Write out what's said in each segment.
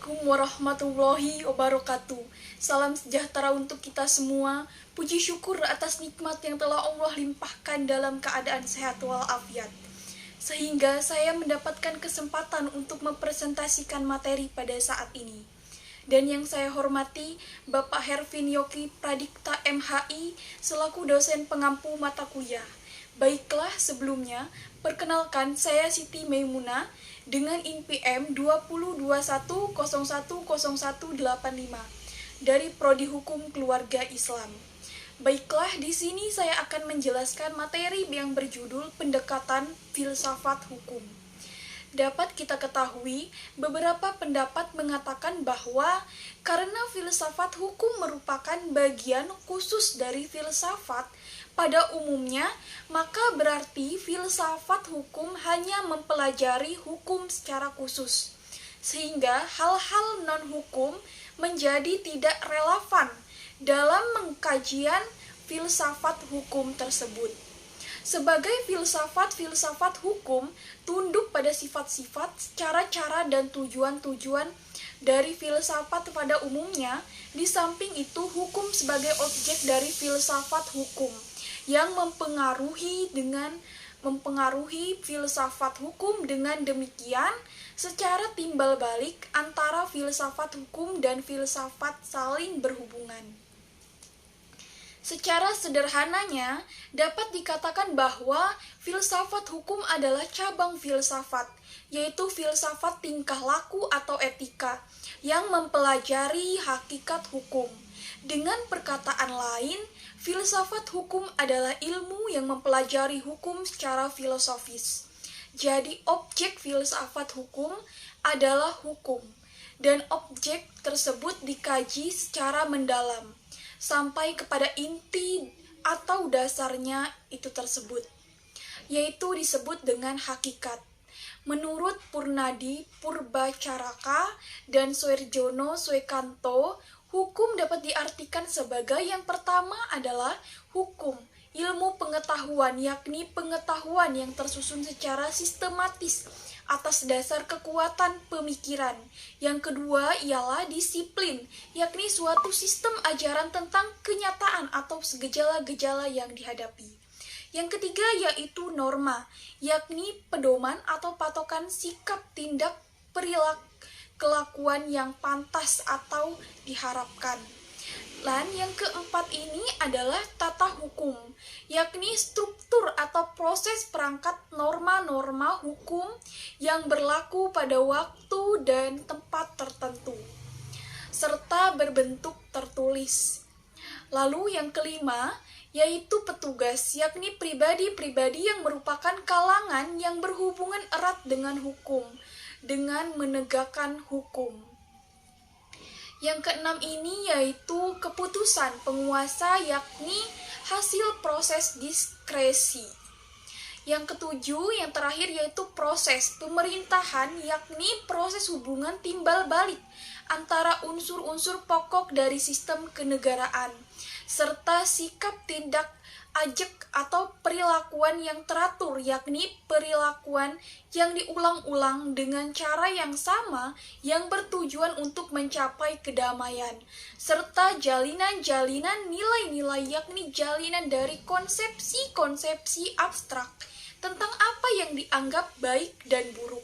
Assalamualaikum warahmatullahi wabarakatuh. Salam sejahtera untuk kita semua. Puji syukur atas nikmat yang telah Allah limpahkan dalam keadaan sehat walafiat, sehingga saya mendapatkan kesempatan untuk mempresentasikan materi pada saat ini. Dan yang saya hormati Bapak Hervin Yoki Pradikta MHI selaku dosen pengampu mata kuliah. Baiklah, sebelumnya perkenalkan, saya Siti Maimunah dengan INPM 2021010185 dari Prodi Hukum Keluarga Islam. Baiklah, di sini saya akan menjelaskan materi yang berjudul Pendekatan Filsafat Hukum. Dapat kita ketahui, beberapa pendapat mengatakan bahwa karena filsafat hukum merupakan bagian khusus dari filsafat pada umumnya, maka berarti filsafat hukum hanya mempelajari hukum secara khusus, sehingga hal-hal non-hukum menjadi tidak relevan dalam mengkajian filsafat hukum tersebut. Sebagai filsafat hukum tunduk pada sifat-sifat, cara-cara, dan tujuan-tujuan dari filsafat pada umumnya. Di samping itu, hukum sebagai objek dari filsafat hukum yang mempengaruhi filsafat hukum. Dengan demikian, secara timbal balik antara filsafat hukum dan filsafat saling berhubungan. Secara sederhananya, dapat dikatakan bahwa filsafat hukum adalah cabang filsafat, yaitu filsafat tingkah laku atau etika, yang mempelajari hakikat hukum. Dengan perkataan lain, filsafat hukum adalah ilmu yang mempelajari hukum secara filosofis. Jadi, objek filsafat hukum adalah hukum, dan objek tersebut dikaji secara mendalam sampai kepada inti atau dasarnya itu tersebut, yaitu disebut dengan hakikat. Menurut Purnadi Purbacaraka dan Suerjono Suekanto, hukum dapat diartikan sebagai yang pertama adalah hukum, ilmu pengetahuan, yakni pengetahuan yang tersusun secara sistematis atas dasar kekuatan pemikiran. Yang kedua ialah disiplin, yakni suatu sistem ajaran tentang kenyataan atau gejala-gejala yang dihadapi. Yang ketiga yaitu norma, yakni pedoman atau patokan sikap, tindak, perilaku, kelakuan yang pantas atau diharapkan. Dan yang keempat ini adalah tata hukum, yakni struktur atau proses perangkat norma-norma hukum yang berlaku pada waktu dan tempat tertentu, serta berbentuk tertulis. Lalu yang kelima, yaitu petugas, yakni pribadi-pribadi yang merupakan kalangan yang berhubungan erat dengan hukum, dengan menegakkan hukum. Yang keenam ini yaitu keputusan penguasa, yakni hasil proses diskresi. Yang ketujuh, yang terakhir yaitu proses pemerintahan, yakni proses hubungan timbal balik antara unsur-unsur pokok dari sistem kenegaraan, serta sikap, tindak, ajek atau perilakuan yang teratur, yakni perilakuan yang diulang-ulang dengan cara yang sama yang bertujuan untuk mencapai kedamaian, serta jalinan-jalinan nilai-nilai, yakni jalinan dari konsepsi-konsepsi abstrak tentang apa yang dianggap baik dan buruk.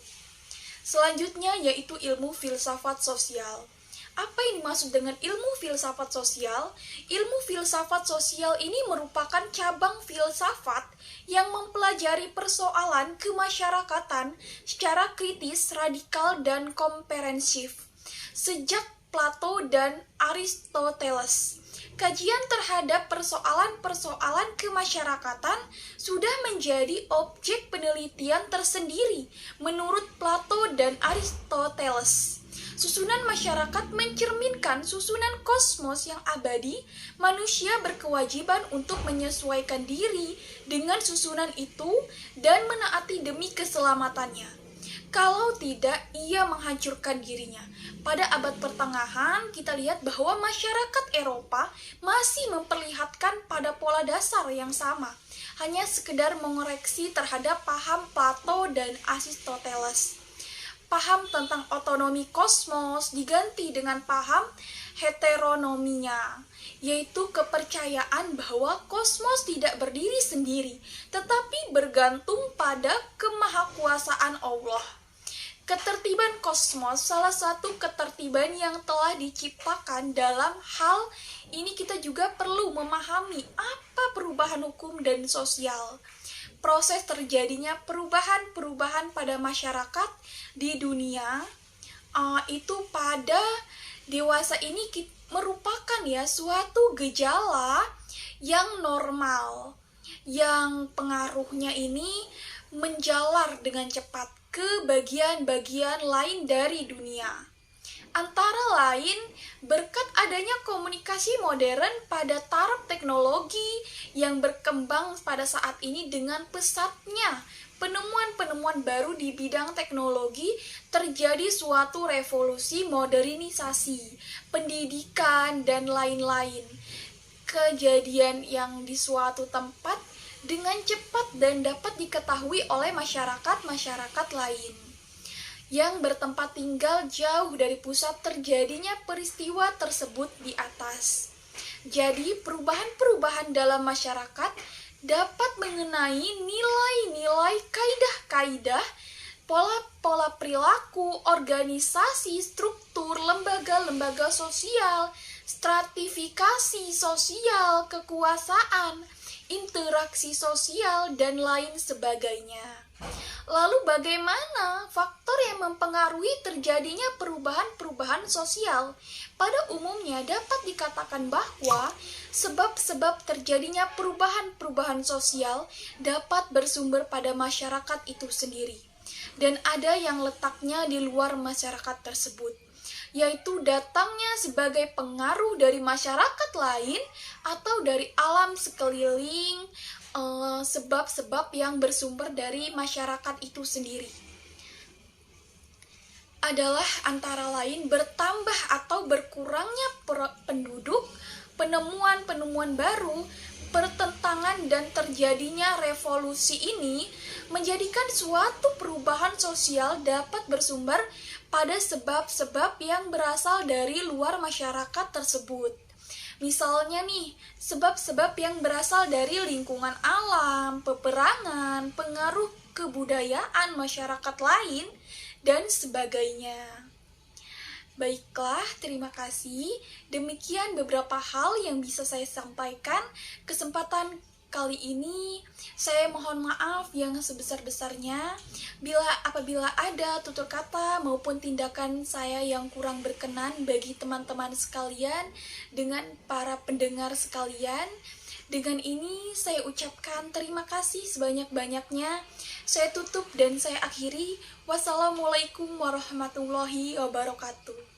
Selanjutnya yaitu ilmu filsafat sosial. Apa yang dimaksud dengan ilmu filsafat sosial? Ilmu filsafat sosial ini merupakan cabang filsafat yang mempelajari persoalan kemasyarakatan secara kritis, radikal, dan komprehensif. Sejak Plato dan Aristoteles, kajian terhadap persoalan-persoalan kemasyarakatan sudah menjadi objek penelitian tersendiri menurut Plato dan Aristoteles. Susunan masyarakat mencerminkan susunan kosmos yang abadi. Manusia berkewajiban untuk menyesuaikan diri dengan susunan itu dan menaati demi keselamatannya. Kalau tidak, ia menghancurkan dirinya. Pada abad pertengahan, kita lihat bahwa masyarakat Eropa masih memperlihatkan pada pola dasar yang sama, hanya sekedar mengoreksi terhadap paham Plato dan Aristoteles. paham tentang otonomi kosmos diganti dengan paham heteronominya, yaitu kepercayaan bahwa kosmos tidak berdiri sendiri, tetapi bergantung pada kemahakuasaan Allah. Ketertiban kosmos salah satu ketertiban yang telah diciptakan. Dalam hal ini kita juga perlu memahami apa perubahan hukum dan sosial. Proses terjadinya perubahan-perubahan pada masyarakat di dunia itu pada dewasa ini merupakan suatu gejala yang normal, yang pengaruhnya ini menjalar dengan cepat ke bagian-bagian lain dari dunia. Antara lain, berkat adanya komunikasi modern pada taraf teknologi yang berkembang pada saat ini dengan pesatnya penemuan-penemuan baru di bidang teknologi, terjadi suatu revolusi modernisasi, pendidikan, dan lain-lain. Kejadian yang di suatu tempat dengan cepat dan dapat diketahui oleh masyarakat-masyarakat lain yang bertempat tinggal jauh dari pusat terjadinya peristiwa tersebut di atas. Jadi, perubahan-perubahan dalam masyarakat dapat mengenai nilai-nilai, kaidah-kaidah, pola-pola perilaku, organisasi, struktur, lembaga-lembaga sosial, stratifikasi sosial, kekuasaan, interaksi sosial, dan lain sebagainya. Lalu bagaimana faktor yang mempengaruhi terjadinya perubahan-perubahan sosial? Pada umumnya dapat dikatakan bahwa sebab-sebab terjadinya perubahan-perubahan sosial dapat bersumber pada masyarakat itu sendiri. Dan ada yang letaknya di luar masyarakat tersebut, yaitu datangnya sebagai pengaruh dari masyarakat lain atau dari alam sekeliling, sebab-sebab yang bersumber dari masyarakat itu sendiri. Adalah antara lain bertambah atau berkurangnya penduduk, penemuan-penemuan baru, pertentangan, dan terjadinya revolusi ini menjadikan suatu perubahan sosial dapat bersumber pada sebab-sebab yang berasal dari luar masyarakat tersebut. Misalnya nih, sebab-sebab yang berasal dari lingkungan alam, peperangan, pengaruh kebudayaan masyarakat lain, dan sebagainya. Baiklah, terima kasih. Demikian beberapa hal yang bisa saya sampaikan. Kesempatan kali ini saya mohon maaf yang sebesar-besarnya apabila ada tutur kata maupun tindakan saya yang kurang berkenan bagi teman-teman sekalian dengan para pendengar sekalian. Dengan ini saya ucapkan terima kasih sebanyak-banyaknya. Saya tutup dan saya akhiri. Wassalamualaikum warahmatullahi wabarakatuh.